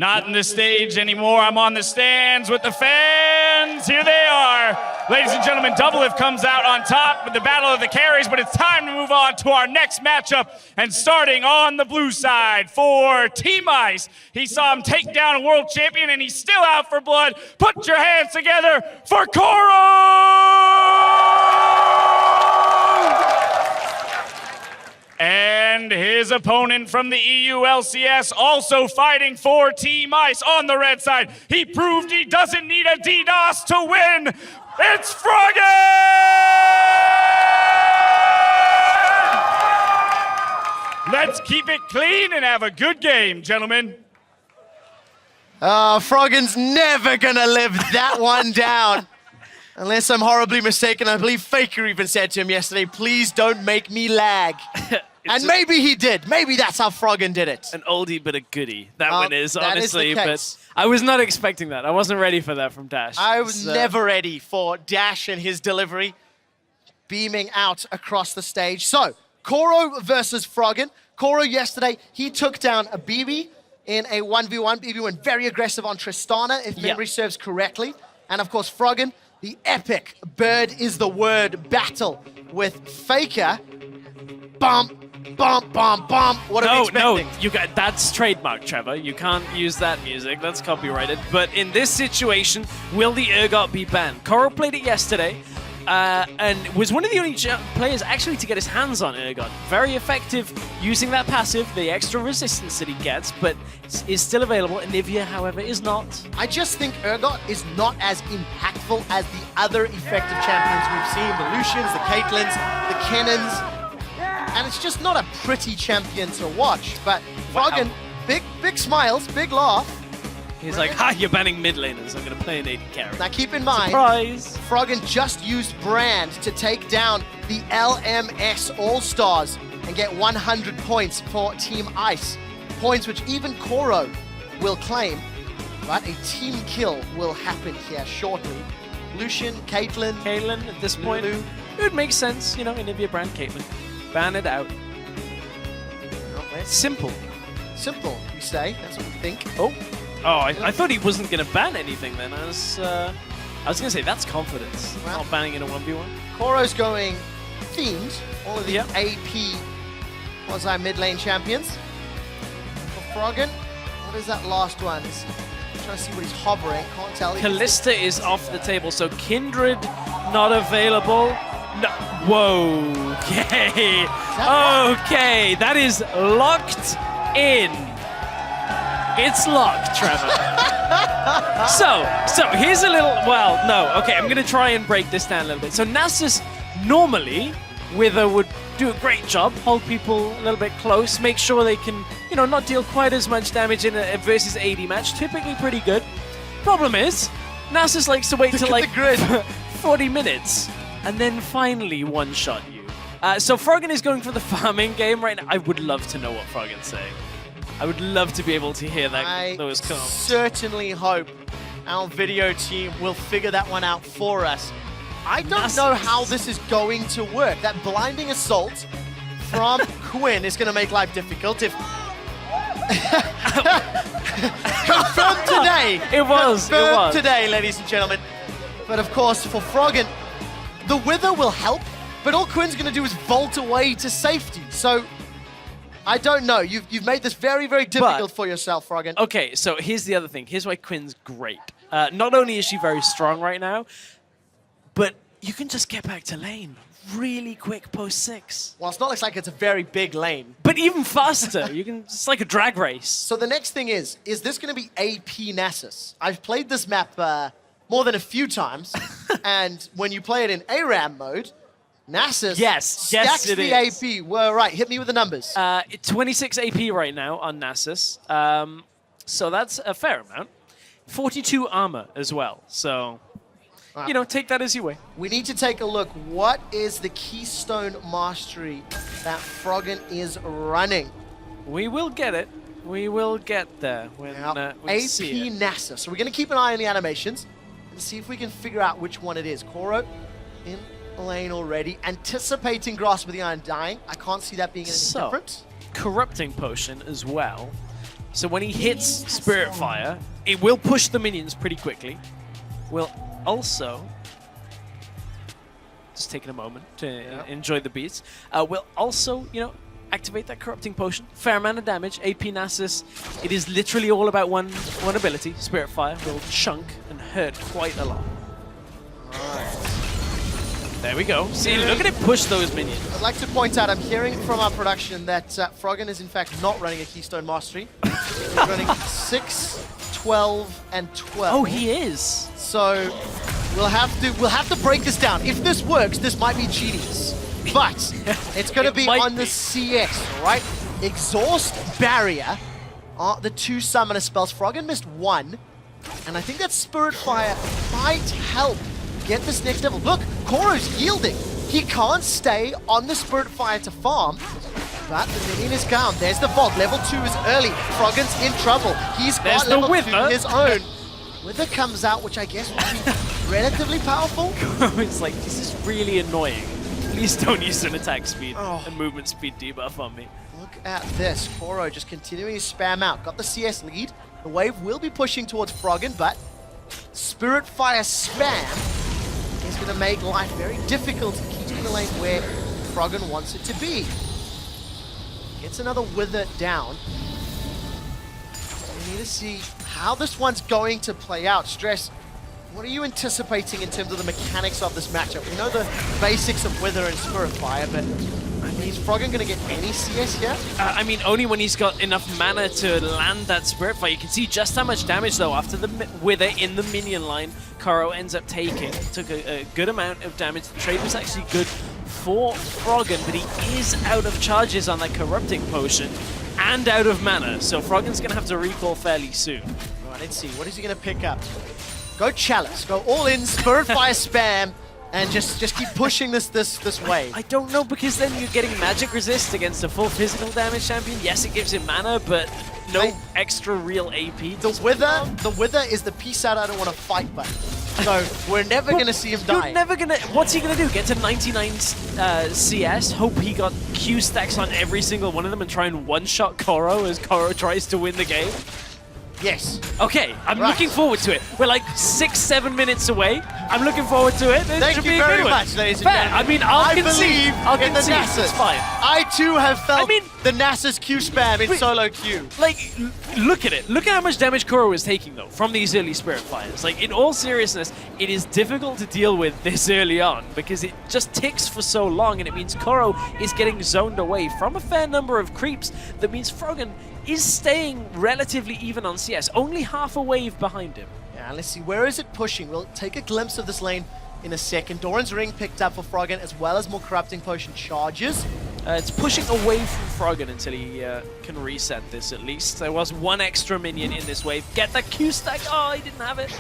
Not in the stage anymore. I'm on the stands with the fans. Here they are. Ladies and gentlemen, Doublelift comes out on top with the battle of the carries, but it's time to move on to our next matchup. And starting on the blue side for Team Ice, he saw him take down a world champion and he's still out for blood. Put your hands together for Koro1! And his opponent from the EU LCS also fighting for Team Ice on the red side. He proved he doesn't need a DDoS to win. It's Froggen! Let's keep it clean and have a good game, gentlemen. Froggen's never gonna live that one down. Unless I'm horribly mistaken, I believe Faker even said to him yesterday, please don't make me lag. And maybe he did. Maybe that's how Froggen did it. An oldie but a goodie. That one is, honestly. That is but I was not expecting that. I wasn't ready for that from Dash. I was never ready for Dash and his delivery. Beaming out across the stage. So, Koro versus Froggen. Koro yesterday, he took down a BB in a 1v1. BB went very aggressive on Tristana, if memory serves correctly. And of course, Froggen, the epic bird is the word battle with Faker. Bump. Bump, bump, bump. What are we expecting? No, that's trademark, Trevor. You can't use that music. That's copyrighted. But in this situation, will the Urgot be banned? Koro played it yesterday and was one of the only players actually to get his hands on Urgot. Very effective using that passive, the extra resistance that he gets, but is still available. Anivia, however, is not. I just think Urgot is not as impactful as the other effective champions we've seen. The Lucians, the Caitlyn's, the Kennons. And it's just not a pretty champion to watch. But Froggen, big smiles, big laugh. He's like, ha, you're banning mid laners. I'm going to play an AD carry. Now keep in mind, surprise, Froggen just used Brand to take down the LMS All-Stars and get 100 points for Team Ice. Points which even Koro will claim. But a team kill will happen here shortly. Lucian, Caitlyn at this point, it would make sense, you know, Anivia, Brand, Caitlyn. Ban it out. Simple. Simple, you say. That's what we think. I thought he wasn't going to ban anything then. I was going to say, that's confidence. Well, not banning in a 1v1. Koro's going themed. All of the AP mid lane champions. For Froggen, what is that last one? I'm trying to see what he's hovering. Can't tell. Kalista is off the table, so Kindred not available. No. Whoa. Okay. Okay. That is locked in. It's locked, Trevor. so here's a little. Well, no. Okay, I'm gonna try and break this down a little bit. So Nasus normally, Wither would do a great job, hold people a little bit close, make sure they can, you know, not deal quite as much damage in a versus AD match. Typically pretty good. Problem is, Nasus likes to wait till like 40 minutes. And then finally one-shot you. So Froggen is going for the farming game right now. I would love to know what Froggen's saying. I would love to be able to hear that. Those comments. Certainly hope our video team will figure that one out for us. I don't know how this is going to work. That blinding assault from Quinn is going to make life difficult. If confirmed today. It was. Confirmed today, ladies and gentlemen. But of course, for Froggen, the Wither will help, but all Quinn's going to do is vault away to safety. So, I don't know. You've made this very, very difficult for yourself, Froggen. Okay, so here's the other thing. Here's why Quinn's great. Not only is she very strong right now, but you can just get back to lane really quick post-6. Well, it's not like it's a very big lane. But even faster. It's like a drag race. So the next thing is this going to be AP Nasus? I've played this map more than a few times, and when you play it in ARAM mode, Nasus stacks the AP. Well, right, hit me with the numbers. 26 AP right now on Nasus, so that's a fair amount. 42 armor as well, so, you know, take that as you will. We need to take a look. What is the Keystone Mastery that Froggen is running? We will get it. We will get there when we see it. AP Nasus. So we're going to keep an eye on the animations and see if we can figure out which one it is. Koro in lane already, anticipating Grasp of the Iron dying. I can't see that being anything different. Corrupting Potion as well. So when he hits Spirit Fire, it will push the minions pretty quickly. Will also, just taking a moment to enjoy the beats, will also, you know, activate that Corrupting Potion. Fair amount of damage. AP Nasus, it is literally all about one ability. Spirit Fire will chunk and hurt quite a lot. There we go. See, look at it push those minions. I'd like to point out, I'm hearing from our production that Froggen is in fact not running a Keystone Mastery. He's running 6, 12, and 12. Oh, he is. So we'll have to break this down. If this works, this might be genius. But it's going to be on the CS, all right? Exhaust, Barrier are the 2 summoner spells. Froggen missed 1, and I think that Spirit Fire might help get this next level. Look, Koro's yielding. He can't stay on the Spirit Fire to farm, but the minion is down. There's the vault. Level 2 is early. Froggen's in trouble. He's got level 2 his own. Wither comes out, which I guess would be relatively powerful. It's like, this is really annoying. Please don't use an attack speed and movement speed debuff on me. Look at this. Koro just continuing to spam out. Got the CS lead. The wave will be pushing towards Froggen, but Spirit Fire spam is going to make life very difficult to keep the lane where Froggen wants it to be. Gets another Wither down. We need to see how this one's going to play out. Stress, what are you anticipating in terms of the mechanics of this matchup? We know the basics of Wither and Spirit Fire, but I mean, is Froggen going to get any CS here? I mean, only when he's got enough mana to land that Spirit Fire. You can see just how much damage, though, after the Wither in the minion line, Koro ends up taking. Took a good amount of damage. The trade was actually good for Froggen, but he is out of charges on that Corrupting Potion and out of mana, so Froggen's going to have to recall fairly soon. All right, let's see. What is he going to pick up? Go Chalice. Go all in, Spirit Fire spam, and just keep pushing this wave. I don't know, because then you're getting magic resist against a full physical damage champion. Yes, it gives him mana, but no extra real AP. The Wither is the peace out I don't want to fight button. So we're never going to see him die. You're never going to... What's he going to do? Get to 99 CS, hope he got Q stacks on every single one of them and try and one-shot Koro as Koro tries to win the game? Yes. Okay, I'm looking forward to it. We're like 6-7 minutes away. I'm looking forward to it. Thank you very much, ladies and gentlemen. I mean, I'll concede. I'll in the concede. Nasus. It's fine. I too have felt the Nasus Q spam in solo queue. Like, look at it. Look at how much damage Koro is taking, though, from these early Spirit Fires. Like, in all seriousness, it is difficult to deal with this early on because it just ticks for so long, and it means Koro is getting zoned away from a fair number of creeps. That means Froggen is staying relatively even on CS, only half a wave behind him. Yeah, let's see, where is it pushing? We'll take a glimpse of this lane in a second. Doran's Ring picked up for Froggen, as well as more Corrupting Potion charges. It's pushing away from Froggen until he can reset this at least. There was one extra minion in this wave. Get that Q stack. Oh, he didn't have it.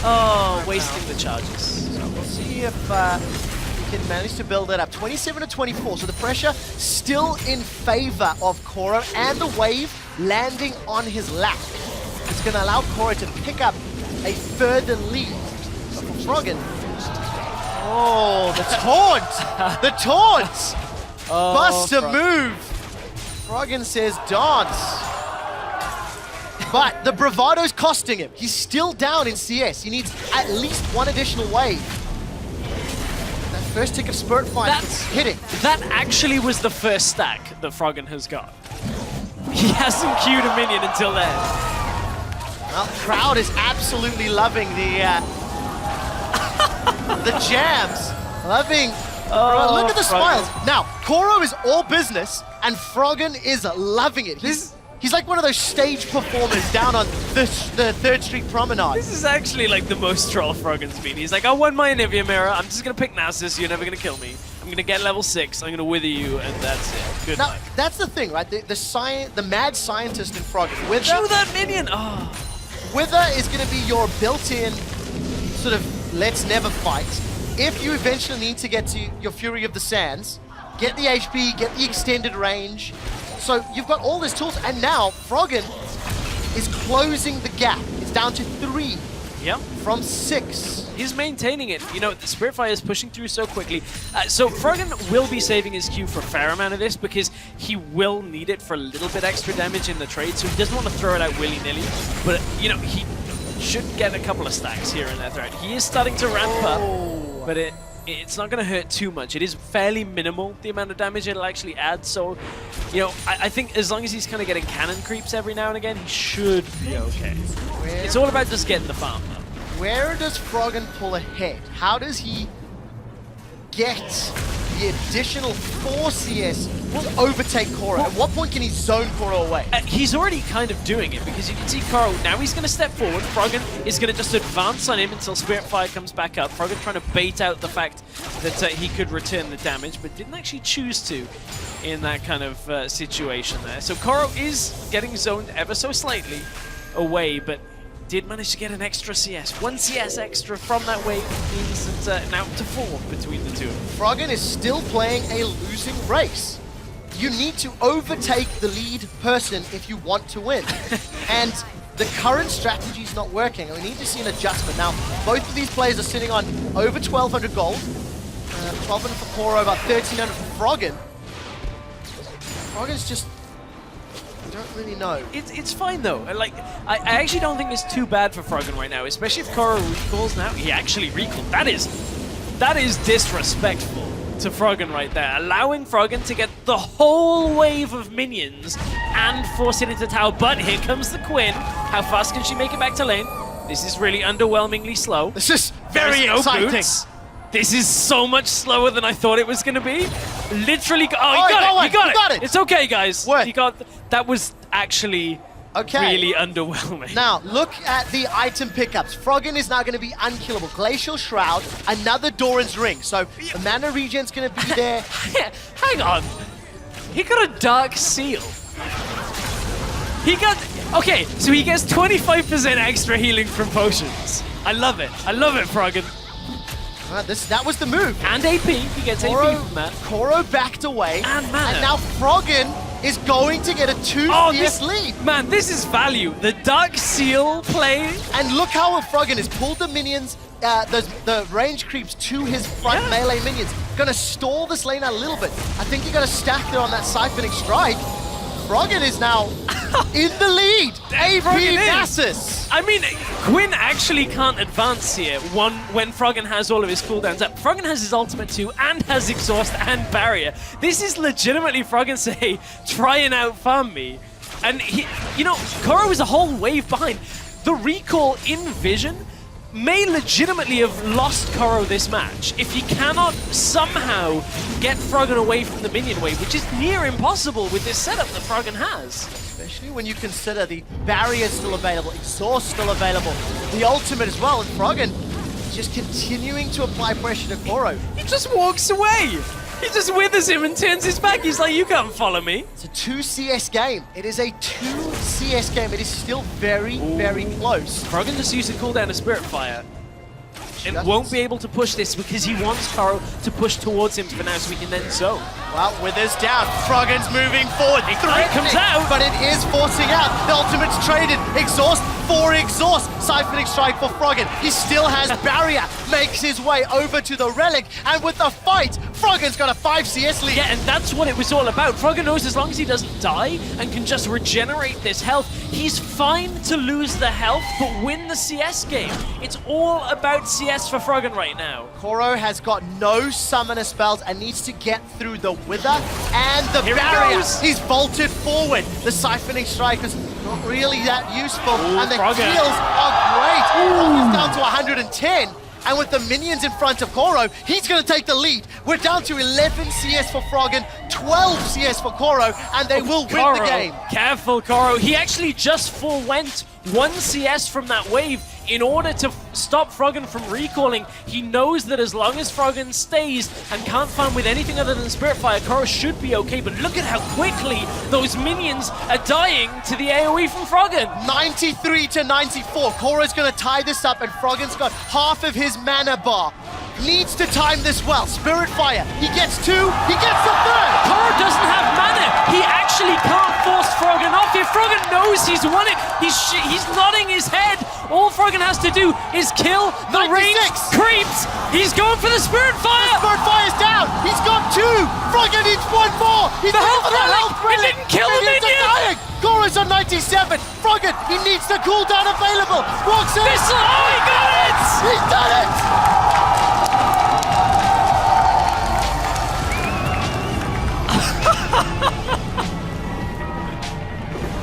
Oh, wasting the charges. So we'll see if he can manage to build it up. 27 to 24, so the pressure still in favor of Koro, and the wave landing on his lap. It's going to allow Koro to pick up a further lead. But for Froggen, oh, the taunt! The taunt! Bust a move! Froggen says dance. But the bravado's costing him. He's still down in CS. He needs at least one additional wave. That first tick of Spirit Fire is hitting. That actually was the first stack that Froggen has got. He hasn't queued a minion until then. Well, the crowd is absolutely loving the the jams. Loving. Look at the smiles. Now, Koro is all business, and Froggen is loving it. He's like one of those stage performers down on the 3rd Street Promenade. This is actually like the most troll Froggen's been. He's like, I won my Anivia Mirror. I'm just going to pick Nasus. You're never going to kill me. I'm going to get level 6. I'm going to wither you, and that's it. Good night. That's the thing, right? The mad scientist in Froggen. Chew that minion! Oh. Wither is going to be your built-in sort of let's never fight. If you eventually need to get to your Fury of the Sands, get the HP, get the extended range. So you've got all these tools, and now Froggen is closing the gap. It's down to 3 Yep. from 6. He's maintaining it. You know, the Spiritfire is pushing through so quickly. So Froggen will be saving his Q for a fair amount of this because he will need it for a little bit extra damage in the trade, so he doesn't want to throw it out willy-nilly. But, you know, he should get a couple of stacks here and there throughout. He is starting to ramp up, but it's not going to hurt too much. It is fairly minimal, the amount of damage it'll actually add. So, you know, I think as long as he's kind of getting cannon creeps every now and again, he should be okay. It's all about just getting the farm, though. Where does Froggen pull ahead? How does he get the additional 4 CS to overtake Koro? At what point can he zone Koro away? He's already kind of doing it because you can see Koro, now he's going to step forward. Froggen is going to just advance on him until Spiritfire comes back up. Froggen trying to bait out the fact that he could return the damage, but didn't actually choose to in that kind of situation there. So Koro is getting zoned ever so slightly away, but did manage to get an extra CS. 1 CS extra from that wave means that now to 4 between the two. Froggen is still playing a losing race. You need to overtake the lead person if you want to win. And the current strategy is not working, and we need to see an adjustment. Now, both of these players are sitting on over 1,200 gold. 1,200 for Koro, about 1,300 for Froggen. Froggen's just... I don't really know. It's fine though. Like, I actually don't think it's too bad for Froggen right now, especially if Koro recalls now. He actually recalled. That is disrespectful to Froggen right there. Allowing Froggen to get the whole wave of minions and force it into tower. But here comes the Quinn. How fast can she make it back to lane? This is really underwhelmingly slow. This is very exciting. Boots. This is so much slower than I thought it was going to be. Literally, he got it. It's okay, guys. What? He got that was actually really underwhelming. Now, look at the item pickups. Froggen is now going to be unkillable. Glacial Shroud, another Doran's Ring. So the mana regen's going to be there. Hang on. He got a Dark Seal. He got... Okay, so he gets 25% extra healing from potions. I love it. I love it, Froggen. That was the move. And AP. He gets AP from that. Koro backed away. And mana. And now Froggen is going to get a 2 CS lead. Man, this is value. The Dark Seal play. And look how Froggen has pulled the minions, the range creeps to his front melee minions. Gonna stall this lane out a little bit. I think you got to stack there on that siphoning strike. Froggen is now in the lead. AP Nasus. I mean, Quinn actually can't advance here when Froggen has all of his cooldowns up. Froggen has his ultimate too, and has exhaust and barrier. This is legitimately Froggen say, try and outfarm me. And he, you know, Koro is a whole wave behind. The recall in Vision may legitimately have lost Koro this match if he cannot somehow get Froggen away from the minion wave, which is near impossible with this setup that Froggen has. Especially when you consider the barrier still available, exhaust still available, the ultimate as well, and Froggen just continuing to apply pressure to Koro. He just walks away. He just withers him and turns his back. He's like, you can't follow me. It's a 2 CS game. It is a 2 CS game. It is still very, very close. Froggen just used a cooldown of Spiritfire. And won't be able to push this because he wants Koro to push towards him for now so we can then zone. Well, Withers down. Froggen's moving forward. Ignite comes out. But it is forcing out. The ultimate's traded. Exhaust for exhaust. Siphoning strike for Froggen. He still has barrier. Makes his way over to the relic. And with the fight, Froggen's got a 5 CS lead. Yeah, and that's what it was all about. Froggen knows as long as he doesn't die and can just regenerate this health, he's fine to lose the health but win the CS game. It's all about CS for Froggen right now. Koro has got no summoner spells and needs to get through the Wither and the barrier. He's vaulted forward. The siphoning strike is not really that useful. And the Froggen. kills are great. Froggen's down to 110. And with the minions in front of Koro, he's going to take the lead. We're down to 11 CS for Froggen, 12 CS for Koro, and they will win the game. Careful, Koro. He actually just forewent 1 CS from that wave in order to stop Froggen from recalling. He knows that as long as Froggen stays and can't farm with anything other than Spiritfire, Koro should be okay. But look at how quickly those minions are dying to the AoE from Froggen. 93 to 94. Koro's going to tie this up, and Froggen's got half of his mana bar. needs to time this well. Spirit Fire, he gets 2, he gets the 3rd! Koro doesn't have mana. He actually can't force Froggen off here. Froggen knows he's won it. He's nodding his head. All Froggen has to do is kill the 96. range creeps. He's going for the Spirit Fire. Spirit Fire's down, he's got 2! Froggen needs 1 more! He's The looking health for the relic, health it relic. didn't kill the Minions are minion. dying. Koro's on 97, Froggen, he needs the cooldown available. Walks in, Oh, he got it! he's done it!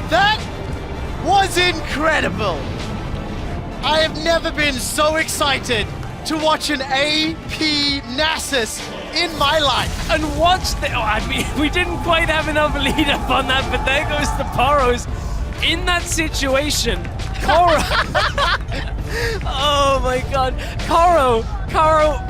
That was incredible. I have never been so excited to watch an AP Nasus in my life. And watch the, I mean, we didn't quite have enough lead up on that, but there goes the Poros. In that situation, Koro. Oh my god. Koro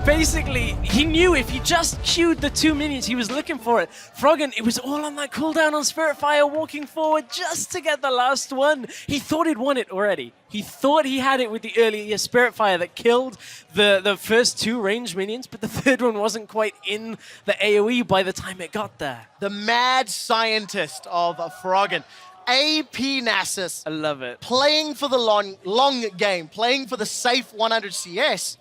basically, he knew if he just queued the 2 minions, he was looking for it. Froggen, it was all on that cooldown on Spirit Fire, walking forward just to get the last one. He thought he'd won it already. He thought he had it with the earlier Spirit Fire that killed the first 2 range minions, but the 3rd one wasn't quite in the AoE by the time it got there. The mad scientist of Froggen. AP Nasus. I love it. Playing for the long game, playing for the safe 100 CS,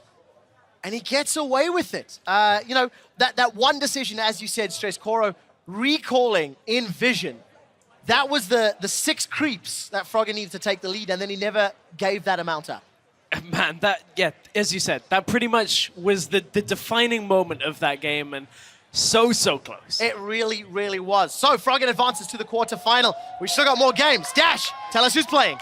and he gets away with it. You know, that one decision, as you said, Stress, Koro recalling in Vision, that was the 6 creeps that Froggen needed to take the lead, and then he never gave that amount up. Man, yeah, as you said, that pretty much was the defining moment of that game, and so close. It really, really was. So Froggen advances to the quarterfinal. We still got more games. Dash, tell us who's playing.